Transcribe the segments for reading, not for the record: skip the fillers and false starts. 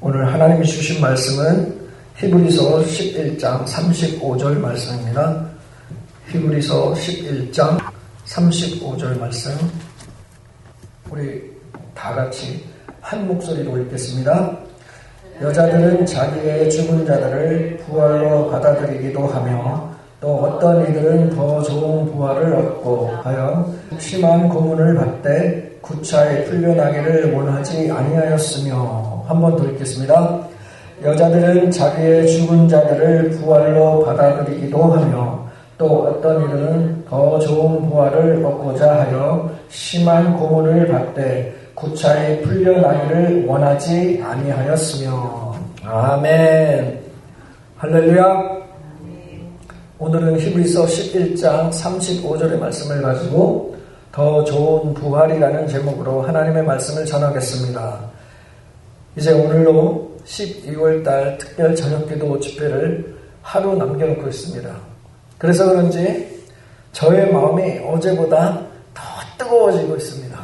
오늘 하나님이 주신 말씀은 히브리서 11장 35절 말씀입니다. 히브리서 11장 35절 말씀, 우리 다 같이 한 목소리로 읽겠습니다. 여자들은 자기의 죽은 자들을 부활로 받아들이기도 하며 또 어떤 이들은 더 좋은 부활을 얻고 하여 심한 고문을 받되 구차히 풀려나기를 원하지 아니하였으며. 한 번 더 읽겠습니다. 여자들은 자기의 죽은 자들을 부활로 받아들이기도 하며 또 어떤 이들은 더 좋은 부활을 얻고자 하여 심한 고문을 받되 구차히 풀려나기를 원하지 아니하였으며. 아멘. 할렐루야. 오늘은 히브리서 11장 35절의 말씀을 가지고 더 좋은 부활이라는 제목으로 하나님의 말씀을 전하겠습니다. 이제 오늘로 12월달 특별 저녁기도 집회를 하루 남겨놓고 있습니다. 그래서 그런지 저의 마음이 어제보다 더 뜨거워지고 있습니다.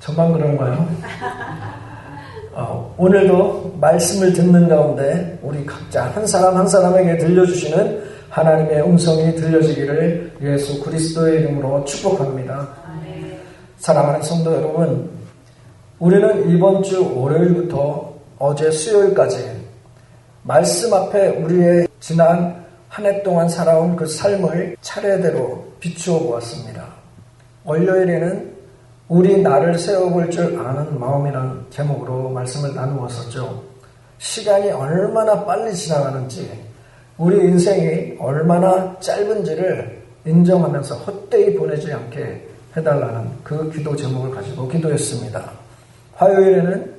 저만 그런가요? 오늘도 말씀을 듣는 가운데 우리 각자 한 사람 한 사람에게 들려주시는 하나님의 음성이 들려지기를 예수 그리스도의 이름으로 축복합니다. 사랑하는 성도 여러분, 우리는 이번 주 월요일부터 어제 수요일까지 말씀 앞에 우리의 지난 한 해 동안 살아온 그 삶을 차례대로 비추어 보았습니다. 월요일에는 우리 나를 세워볼 줄 아는 마음이라는 제목으로 말씀을 나누었었죠. 시간이 얼마나 빨리 지나가는지, 우리 인생이 얼마나 짧은지를 인정하면서 헛되이 보내지 않게 해달라는 그 기도 제목을 가지고 기도했습니다. 화요일에는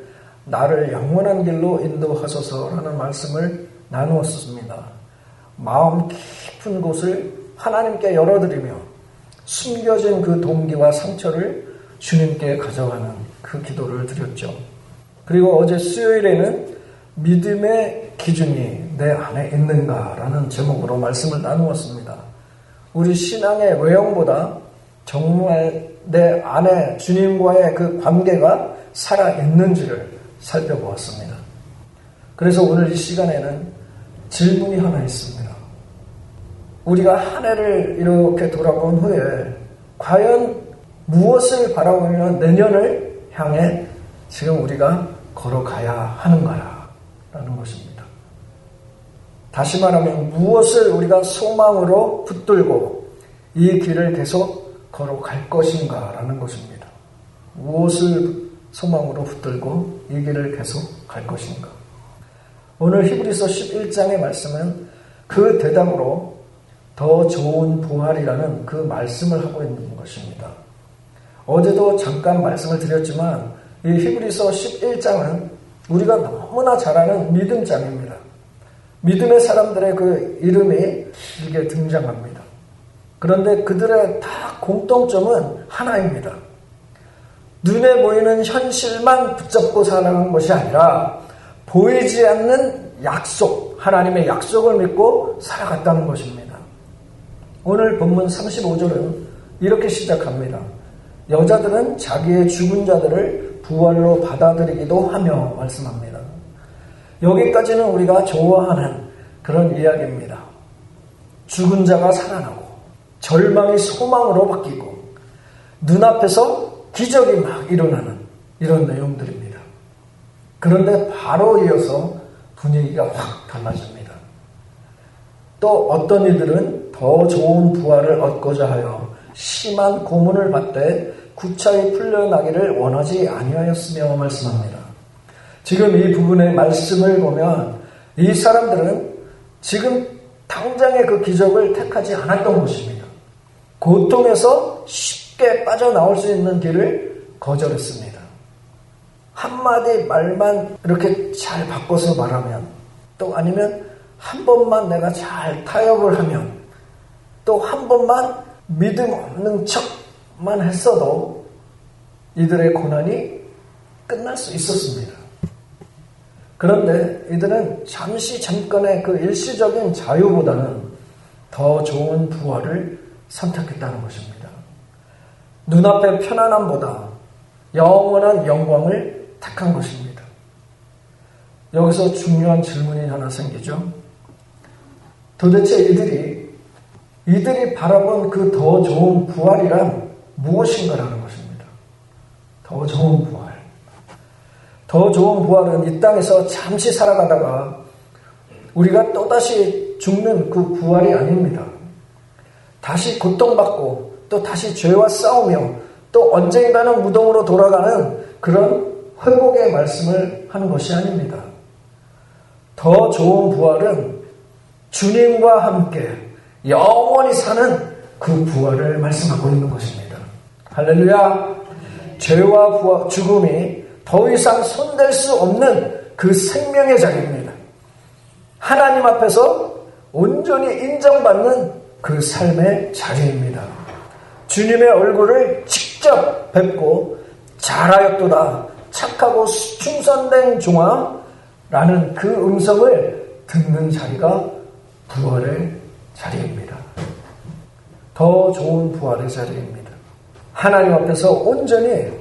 나를 영원한 길로 인도하소서라는 말씀을 나누었습니다. 마음 깊은 곳을 하나님께 열어드리며 숨겨진 그 동기와 상처를 주님께 가져가는 그 기도를 드렸죠. 그리고 어제 수요일에는 믿음의 기준이 내 안에 있는가라는 제목으로 말씀을 나누었습니다. 우리 신앙의 외형보다 정말 내 안에 주님과의 그 관계가 살아있는지를 살펴보았습니다. 그래서 오늘 이 시간에는 질문이 하나 있습니다. 우리가 한 해를 이렇게 돌아본 후에 과연 무엇을 바라보며 내년을 향해 지금 우리가 걸어가야 하는가라는 것입니다. 다시 말하면 무엇을 우리가 소망으로 붙들고 이 길을 계속 걸어갈 것인가라는 것입니다. 무엇을 소망으로 붙들고 이 길을 계속 갈 것인가. 오늘 히브리서 11장의 말씀은 그 대답으로 더 좋은 부활이라는 그 말씀을 하고 있는 것입니다. 어제도 잠깐 말씀을 드렸지만 이 히브리서 11장은 우리가 너무나 잘 아는 믿음장입니다. 믿음의 사람들의 그 이름이 길게 등장합니다. 그런데 그들의 다 공통점은 하나입니다. 눈에 보이는 현실만 붙잡고 살아가는 것이 아니라 보이지 않는 약속, 하나님의 약속을 믿고 살아갔다는 것입니다. 오늘 본문 35절은 이렇게 시작합니다. 여자들은 자기의 죽은 자들을 부활로 받아들이기도 하며 말씀합니다. 여기까지는 우리가 좋아하는 그런 이야기입니다. 죽은 자가 살아나고 절망이 소망으로 바뀌고 눈앞에서 기적이 막 일어나는 이런 내용들입니다. 그런데 바로 이어서 분위기가 확 달라집니다. 또 어떤 이들은 더 좋은 부활을 얻고자 하여 심한 고문을 받되 구차히 풀려나기를 원하지 아니하였으며 말씀합니다. 지금 이 부분의 말씀을 보면 이 사람들은 지금 당장의 그 기적을 택하지 않았던 것입니다. 고통에서 쉽게 빠져나올 수 있는 길을 거절했습니다. 한마디 말만 이렇게 잘 바꿔서 말하면, 또 아니면 한 번만 내가 잘 타협을 하면, 또 한 번만 믿음 없는 척만 했어도 이들의 고난이 끝날 수 있었습니다. 그런데 이들은 잠깐의 그 일시적인 자유보다는 더 좋은 부활을 선택했다는 것입니다. 눈앞의 편안함보다 영원한 영광을 택한 것입니다. 여기서 중요한 질문이 하나 생기죠. 도대체 이들이 바라본 그 더 좋은 부활이란 무엇인가라는 것입니다. 더 좋은 부활. 더 좋은 부활은 이 땅에서 잠시 살아가다가 우리가 또다시 죽는 그 부활이 아닙니다. 다시 고통받고 또 다시 죄와 싸우며 또 언젠가는 무덤으로 돌아가는 그런 회복의 말씀을 하는 것이 아닙니다. 더 좋은 부활은 주님과 함께 영원히 사는 그 부활을 말씀하고 있는 것입니다. 할렐루야. 죄와 죽음이 더 이상 손댈 수 없는 그 생명의 자리입니다. 하나님 앞에서 온전히 인정받는 그 삶의 자리입니다. 주님의 얼굴을 직접 뵙고 잘하였도다 착하고 충성된 종아 라는 그 음성을 듣는 자리가 부활의 자리입니다. 더 좋은 부활의 자리입니다. 하나님 앞에서 온전히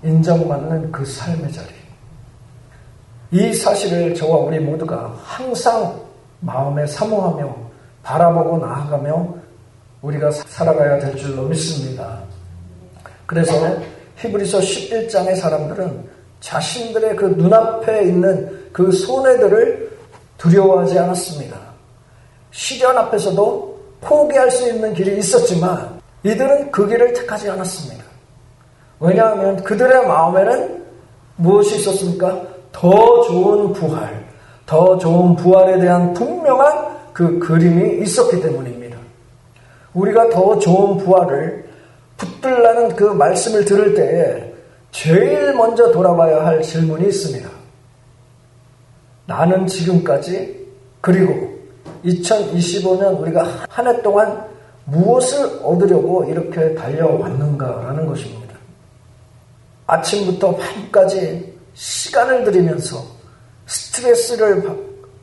인정받는 그 삶의 자리. 이 사실을 저와 우리 모두가 항상 마음에 사모하며 바라보고 나아가며 우리가 살아가야 될 줄로 믿습니다. 그래서 히브리서 11장의 사람들은 자신들의 그 눈앞에 있는 그 손해들을 두려워하지 않았습니다. 시련 앞에서도 포기할 수 있는 길이 있었지만 이들은 그 길을 택하지 않았습니다. 왜냐하면 그들의 마음에는 무엇이 있었습니까? 더 좋은 부활, 더 좋은 부활에 대한 분명한 그 그림이 있었기 때문입니다. 우리가 더 좋은 부활을 붙들라는 그 말씀을 들을 때에 제일 먼저 돌아봐야 할 질문이 있습니다. 나는 지금까지 그리고 2025년 우리가 한 해 동안 무엇을 얻으려고 이렇게 달려왔는가라는 것입니다. 아침부터 밤까지 시간을 들이면서 스트레스를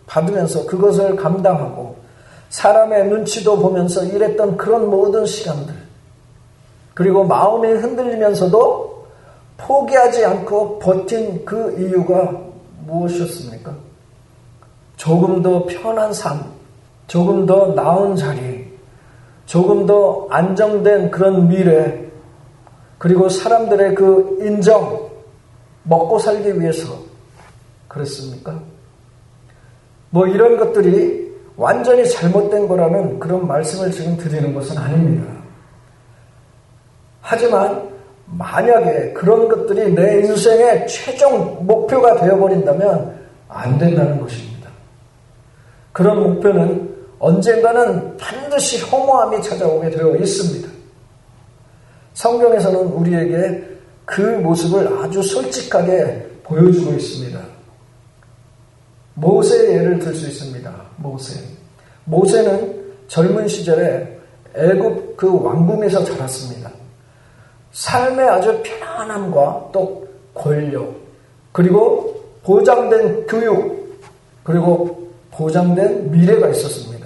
받으면서 그것을 감당하고 사람의 눈치도 보면서 일했던 그런 모든 시간들, 그리고 마음이 흔들리면서도 포기하지 않고 버틴 그 이유가 무엇이었습니까? 조금 더 편한 삶, 조금 더 나은 자리, 조금 더 안정된 그런 미래, 그리고 사람들의 그 인정, 먹고 살기 위해서 그랬습니까? 뭐 이런 것들이 완전히 잘못된 거라는 그런 말씀을 지금 드리는 것은 아닙니다. 하지만 만약에 그런 것들이 내 인생의 최종 목표가 되어버린다면 안 된다는 것입니다. 그런 목표는 언젠가는 반드시 허무함이 찾아오게 되어 있습니다. 성경에서는 우리에게 그 모습을 아주 솔직하게 보여주고 있습니다. 모세의 예를 들 수 있습니다. 모세는 젊은 시절에 애굽 그 왕궁에서 자랐습니다. 삶의 아주 편안함과 또 권력, 그리고 보장된 교육, 그리고 보장된 미래가 있었습니다.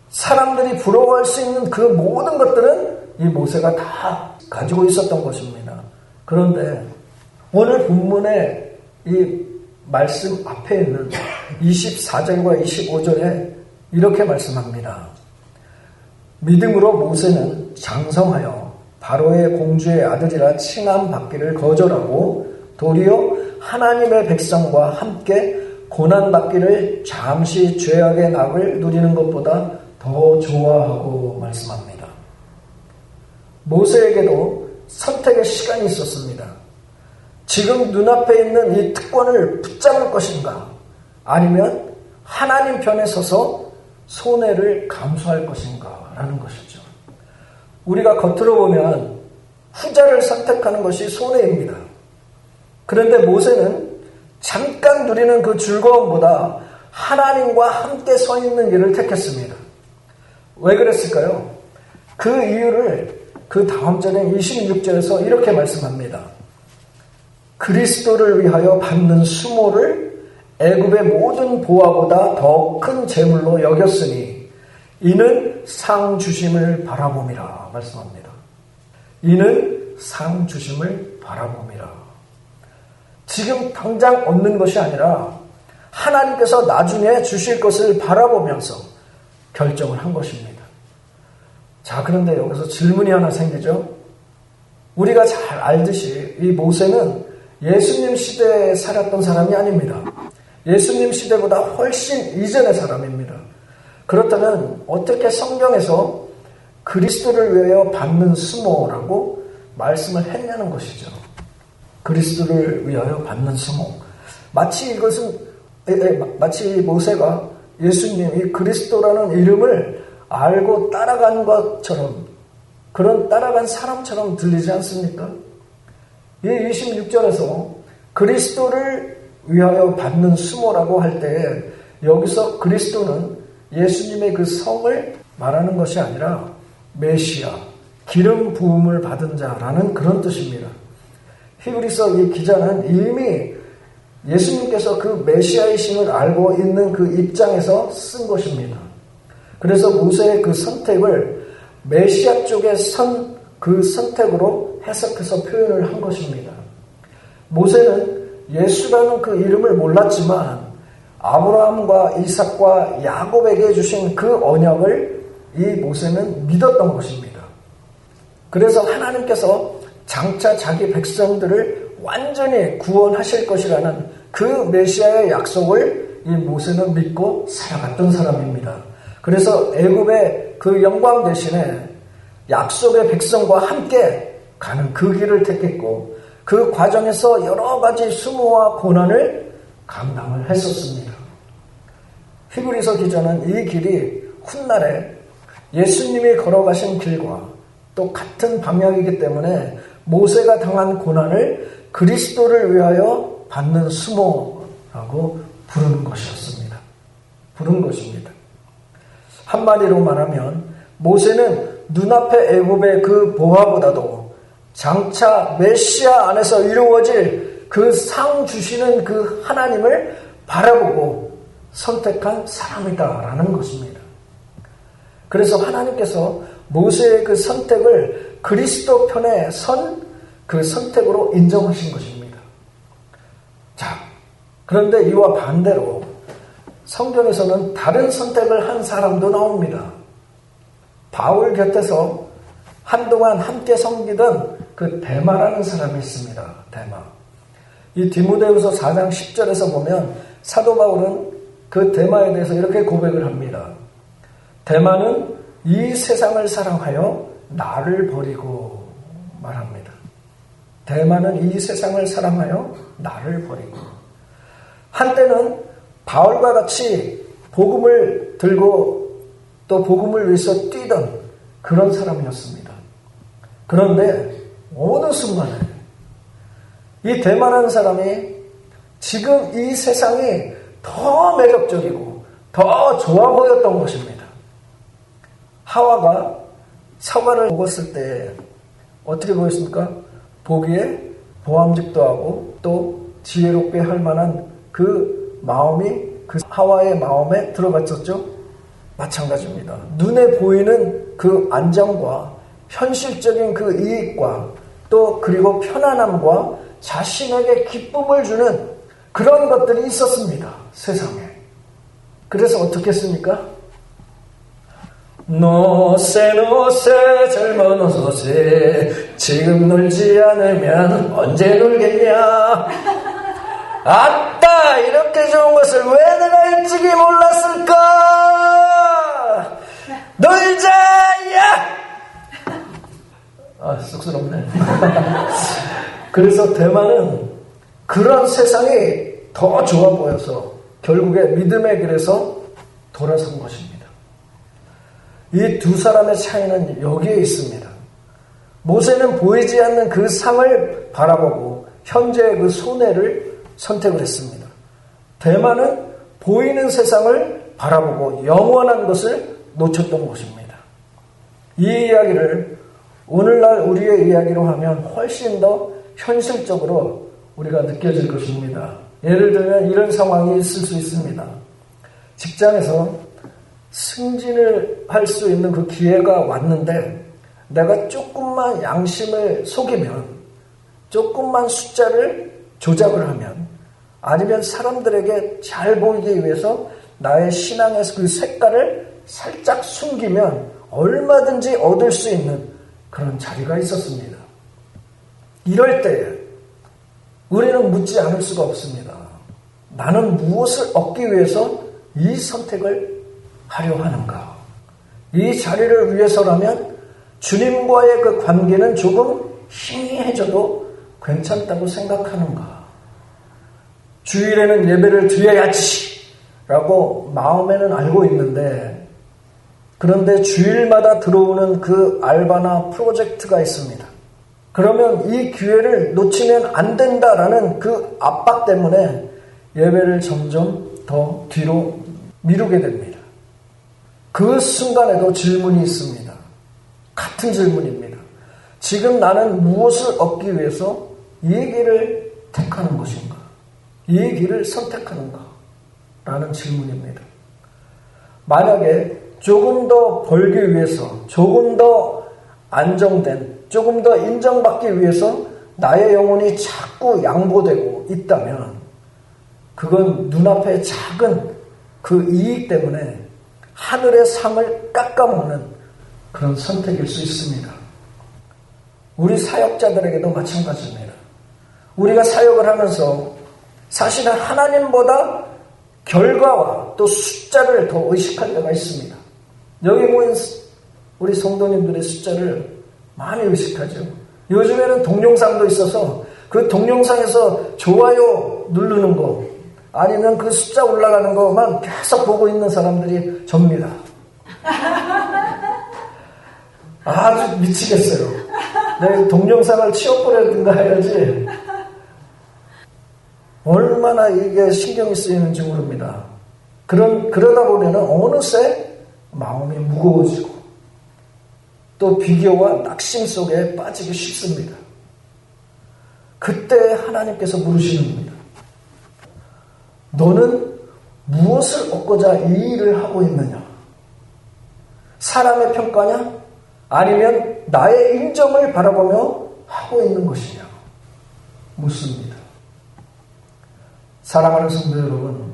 사람들이 부러워할 수 있는 그 모든 것들은 이 모세가 다 가지고 있었던 것입니다. 그런데 오늘 본문의 이 말씀 앞에 있는 24절과 25절에 이렇게 말씀합니다. 믿음으로 모세는 장성하여 바로의 공주의 아들이라 칭함받기를 거절하고 도리어 하나님의 백성과 함께 고난받기를 잠시 죄악의 낙을 누리는 것보다 더 좋아하고 말씀합니다. 모세에게도 선택의 시간이 있었습니다. 지금 눈앞에 있는 이 특권을 붙잡을 것인가, 아니면 하나님 편에 서서 손해를 감수할 것인가 라는 것이죠. 우리가 겉으로 보면 후자를 선택하는 것이 손해입니다. 그런데 모세는 잠깐 누리는 그 즐거움보다 하나님과 함께 서 있는 길을 택했습니다. 왜 그랬을까요? 그 이유를 그 다음 절에 26절에서 이렇게 말씀합니다. 그리스도를 위하여 받는 수모를 애굽의 모든 보화보다 더 큰 재물로 여겼으니 이는 상 주심을 바라봄이라 말씀합니다. 이는 상 주심을 바라봄이라. 지금 당장 얻는 것이 아니라 하나님께서 나중에 주실 것을 바라보면서 결정을 한 것입니다. 자, 그런데 여기서 질문이 하나 생기죠. 우리가 잘 알듯이 이 모세는 예수님 시대에 살았던 사람이 아닙니다. 예수님 시대보다 훨씬 이전의 사람입니다. 그렇다면 어떻게 성경에서 그리스도를 위하여 받는 수모라고 말씀을 했냐는 것이죠. 그리스도를 위하여 받는 수모. 마치 모세가 예수님이 그리스도라는 이름을 알고 따라간 것처럼, 그런 따라간 사람처럼 들리지 않습니까? 이 26절에서 그리스도를 위하여 받는 수모라고 할 때 여기서 그리스도는 예수님의 그 성을 말하는 것이 아니라 메시아, 기름 부음을 받은 자라는 그런 뜻입니다. 히브리서 이 기자는 이미 예수님께서 그 메시아이심을 알고 있는 그 입장에서 쓴 것입니다. 그래서 모세의 그 선택을 메시아 쪽에 선 그 선택으로 해석해서 표현을 한 것입니다. 모세는 예수라는 그 이름을 몰랐지만 아브라함과 이삭과 야곱에게 주신 그 언약을 이 모세는 믿었던 것입니다. 그래서 하나님께서 장차 자기 백성들을 완전히 구원하실 것이라는 그 메시아의 약속을 이 모세는 믿고 살아갔던 사람입니다. 그래서 애굽의 그 영광 대신에 약속의 백성과 함께 가는 그 길을 택했고 그 과정에서 여러 가지 수모와 고난을 감당을 했었습니다. 히브리서 기자는 이 길이 훗날에 예수님이 걸어가신 길과 또 같은 방향이기 때문에 모세가 당한 고난을 그리스도를 위하여 받는 수모라고 부르는 것이었습니다. 부른 것입니다. 한마디로 말하면 모세는 눈앞의 애굽의 그 보화보다도 장차 메시아 안에서 이루어질 그 상 주시는 그 하나님을 바라보고 선택한 사람이다라는 것입니다. 그래서 하나님께서 모세의 그 선택을 그리스도 편에 선 그 선택으로 인정하신 것입니다. 자, 그런데 이와 반대로 성경에서는 다른 선택을 한 사람도 나옵니다. 바울 곁에서 한동안 함께 섬기던 그 데마라는 사람이 있습니다. 데마. 이 디모데후서 4장 10절에서 보면 사도 바울은 그 데마에 대해서 이렇게 고백을 합니다. 데마는 이 세상을 사랑하여 나를 버리고 말합니다. 데마는 이 세상을 사랑하여 나를 버리고. 한때는 바울과 같이 복음을 들고 또 복음을 위해서 뛰던 그런 사람이었습니다. 그런데 어느 순간에 이 데마라는 사람이 지금 이 세상이 더 매력적이고 더 좋아 보였던 것입니다. 하와가 사과를 먹었을 때 어떻게 보였습니까? 보기에 보암직도 하고 또 지혜롭게 할 만한 그 마음이 그 하와의 마음에 들어갔었죠. 마찬가지입니다. 눈에 보이는 그 안정과 현실적인 그 이익과 또 그리고 편안함과 자신에게 기쁨을 주는 그런 것들이 있었습니다. 세상에. 그래서 어떻게 했습니까? 노세 젊은 노세 지금 놀지 않으면 언제 놀겠냐. 아따 이렇게 좋은 것을 왜 내가 일찍이 몰랐을까. 놀자야. 아 쑥스럽네. 그래서 대만은 그런 세상이 더 좋아 보여서 결국에 믿음의 길에서 돌아선 것입니다. 이 두 사람의 차이는 여기에 있습니다. 모세는 보이지 않는 그 상을 바라보고 현재의 그 손해를 선택을 했습니다. 대만은 보이는 세상을 바라보고 영원한 것을 놓쳤던 것입니다. 이 이야기를 오늘날 우리의 이야기로 하면 훨씬 더 현실적으로 우리가 느껴질 것입니다. 예를 들면 이런 상황이 있을 수 있습니다. 직장에서 승진을 할 수 있는 그 기회가 왔는데 내가 조금만 양심을 속이면 조금만 숫자를 조작을 하면 아니면 사람들에게 잘 보이기 위해서 나의 신앙의 그 색깔을 살짝 숨기면 얼마든지 얻을 수 있는 그런 자리가 있었습니다. 이럴 때에 우리는 묻지 않을 수가 없습니다. 나는 무엇을 얻기 위해서 이 선택을 하려 하는가? 이 자리를 위해서라면 주님과의 그 관계는 조금 희미해져도 괜찮다고 생각하는가? 주일에는 예배를 드려야지 라고 마음에는 알고 있는데, 그런데 주일마다 들어오는 그 알바나 프로젝트가 있습니다. 그러면 이 기회를 놓치면 안 된다라는 그 압박 때문에 예배를 점점 더 뒤로 미루게 됩니다. 그 순간에도 질문이 있습니다. 같은 질문입니다. 지금 나는 무엇을 얻기 위해서 이 길을 택하는 것인가? 이 길을 선택하는가? 라는 질문입니다. 만약에 조금 더 벌기 위해서, 조금 더 안정된, 조금 더 인정받기 위해서 나의 영혼이 자꾸 양보되고 있다면 그건 눈앞에 작은 그 이익 때문에 하늘의 상을 깎아먹는 그런 선택일 수 있습니다. 우리 사역자들에게도 마찬가지입니다. 우리가 사역을 하면서 사실은 하나님보다 결과와 또 숫자를 더 의식할 때가 있습니다. 여기 모인 우리 성도님들의 숫자를 많이 의식하죠. 요즘에는 동영상도 있어서 그 동영상에서 좋아요 누르는 거 아니면 그 숫자 올라가는 것만 계속 보고 있는 사람들이 접니다. 아주 미치겠어요. 내가 동영상을 치워버려든가 해야지. 얼마나 이게 신경이 쓰이는지 모릅니다. 그러다 보면 어느새 마음이 무거워지고 또 비교와 낙심 속에 빠지기 쉽습니다. 그때 하나님께서 물으시는 겁니다. 너는 무엇을 얻고자 이 일을 하고 있느냐? 사람의 평가냐? 아니면 나의 인정을 바라보며 하고 있는 것이냐? 묻습니다. 사랑하는 성도 여러분,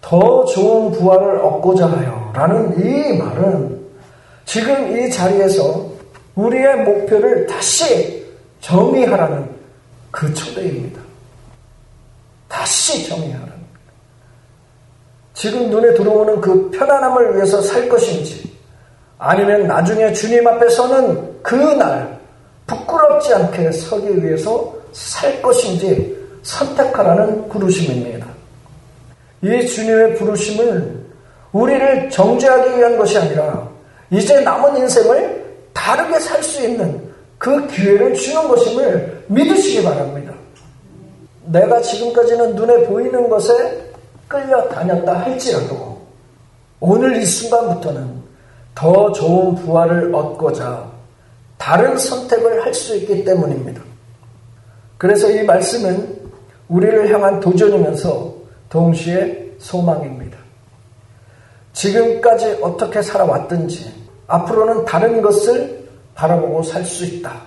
더 좋은 부활을 얻고자 하여 라는 이 말은 지금 이 자리에서 우리의 목표를 다시 정의하라는 그 초대입니다. 다시 정의하라는. 지금 눈에 들어오는 그 편안함을 위해서 살 것인지, 아니면 나중에 주님 앞에 서는 그날 부끄럽지 않게 서기 위해서 살 것인지 선택하라는 부르심입니다. 이 주님의 부르심을 우리를 정죄하기 위한 것이 아니라 이제 남은 인생을 다르게 살 수 있는 그 기회를 주는 것임을 믿으시기 바랍니다. 내가 지금까지는 눈에 보이는 것에 끌려다녔다 할지라도 오늘 이 순간부터는 더 좋은 부활을 얻고자 다른 선택을 할 수 있기 때문입니다. 그래서 이 말씀은 우리를 향한 도전이면서 동시에 소망입니다. 지금까지 어떻게 살아왔든지 앞으로는 다른 것을 바라보고 살 수 있다.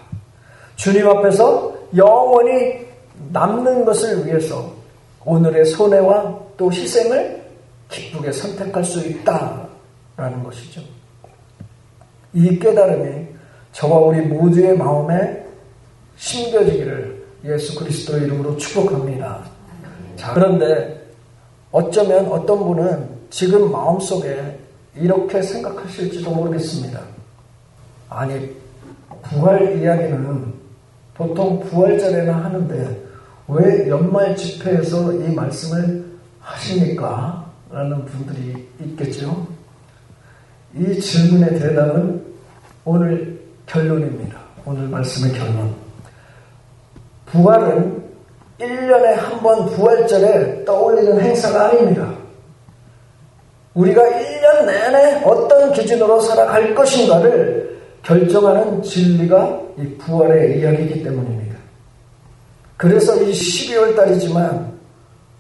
주님 앞에서 영원히 남는 것을 위해서 오늘의 손해와 또 희생을 기쁘게 선택할 수 있다라는 것이죠. 이 깨달음이 저와 우리 모두의 마음에 심겨지기를 예수 그리스도의 이름으로 축복합니다. 자, 그런데 어쩌면 어떤 분은 지금 마음속에 이렇게 생각하실지도 모르겠습니다. 아니, 부활 이야기는 보통 부활절에나 하는데 왜 연말 집회에서 이 말씀을 하십니까? 라는 분들이 있겠죠. 이 질문의 대답은 오늘 결론입니다. 오늘 말씀의 결론. 부활은 1년에 한 번 부활절에 떠올리는 행사가 아닙니다. 우리가 1년 내내 어떤 기준으로 살아갈 것인가를 결정하는 진리가 이 부활의 이야기이기 때문입니다. 그래서 이 12월 달이지만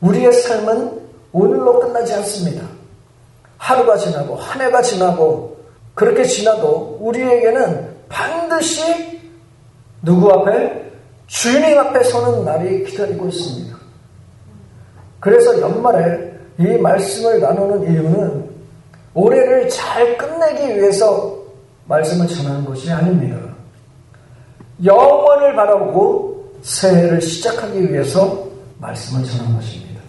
우리의 삶은 오늘로 끝나지 않습니다. 하루가 지나고 한 해가 지나고 그렇게 지나도 우리에게는 반드시 누구 앞에? 주님 앞에 서는 날이 기다리고 있습니다. 그래서 연말에 이 말씀을 나누는 이유는 올해를 잘 끝내기 위해서 말씀을 전하는 것이 아닙니다. 영원을 바라보고 새해를 시작하기 위해서 말씀을 전하는 것입니다.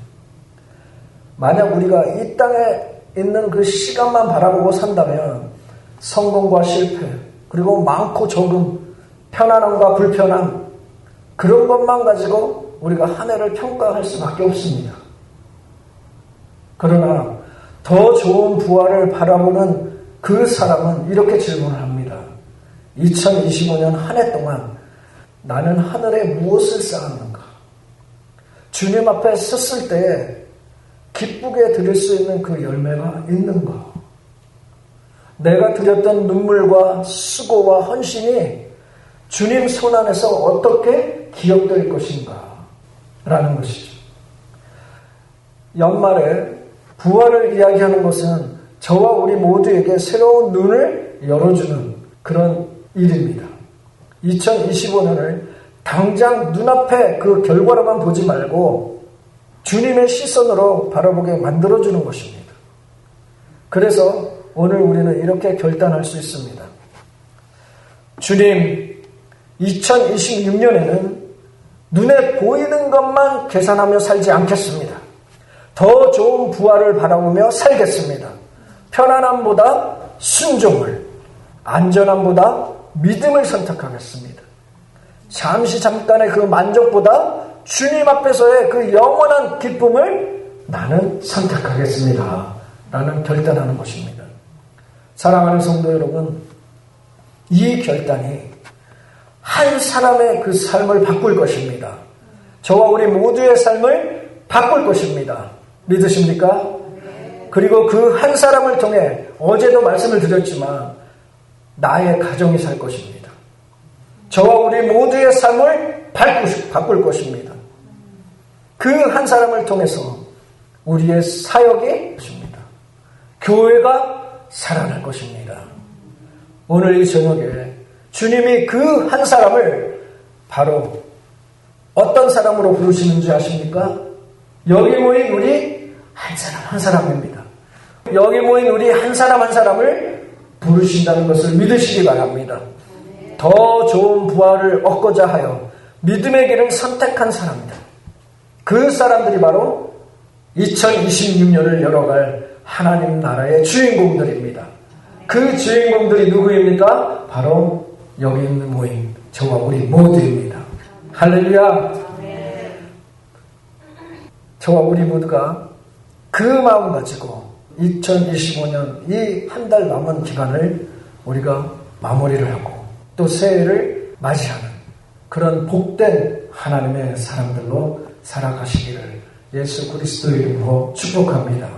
만약 우리가 이 땅에 있는 그 시간만 바라보고 산다면 성공과 실패, 그리고 많고 적음, 편안함과 불편함, 그런 것만 가지고 우리가 한 해를 평가할 수밖에 없습니다. 그러나 더 좋은 부활을 바라보는 그 사람은 이렇게 질문을 합니다. 2025년 한 해 동안 나는 하늘에 무엇을 쌓았는가? 주님 앞에 섰을 때 기쁘게 드릴 수 있는 그 열매가 있는가? 내가 드렸던 눈물과 수고와 헌신이 주님 손 안에서 어떻게 기억될 것인가? 라는 것이죠. 연말에 부활을 이야기하는 것은 저와 우리 모두에게 새로운 눈을 열어주는 그런 일입니다. 2025년을 당장 눈앞에 그 결과로만 보지 말고 주님의 시선으로 바라보게 만들어주는 것입니다. 그래서 오늘 우리는 이렇게 결단할 수 있습니다. 주님, 2026년에는 눈에 보이는 것만 계산하며 살지 않겠습니다. 더 좋은 부활을 바라보며 살겠습니다. 편안함보다 순종을, 안전함보다 믿음을 선택하겠습니다. 잠깐의 그 만족보다 주님 앞에서의 그 영원한 기쁨을 나는 선택하겠습니다. 라는 결단하는 것입니다. 사랑하는 성도 여러분, 이 결단이 한 사람의 그 삶을 바꿀 것입니다. 저와 우리 모두의 삶을 바꿀 것입니다. 믿으십니까? 그리고 그 한 사람을 통해 어제도 말씀을 드렸지만 나의 가정이 살 것입니다. 저와 우리 모두의 삶을 바꿀 것입니다. 그 한 사람을 통해서 우리의 사역이 것입니다. 교회가 살아날 것입니다. 오늘 이 저녁에 주님이 그 한 사람을 바로 어떤 사람으로 부르시는지 아십니까? 여기 모인 우리 한 사람 한 사람입니다. 여기 모인 우리 한 사람 한 사람을 부르신다는 것을 믿으시기 바랍니다. 더 좋은 부활을 얻고자 하여 믿음의 길을 선택한 사람들, 그 사람들이 바로 2026년을 열어갈 하나님 나라의 주인공들입니다. 그 주인공들이 누구입니까? 바로 여기 있는 모임 저와 우리 모두입니다. 할렐루야. 저와 우리 모두가 그 마음 가지고 2025년 이 한 달 남은 기간을 우리가 마무리를 하고 또 새해를 맞이하는 그런 복된 하나님의 사람들로 살아가시기를 예수 그리스도 이름으로 축복합니다.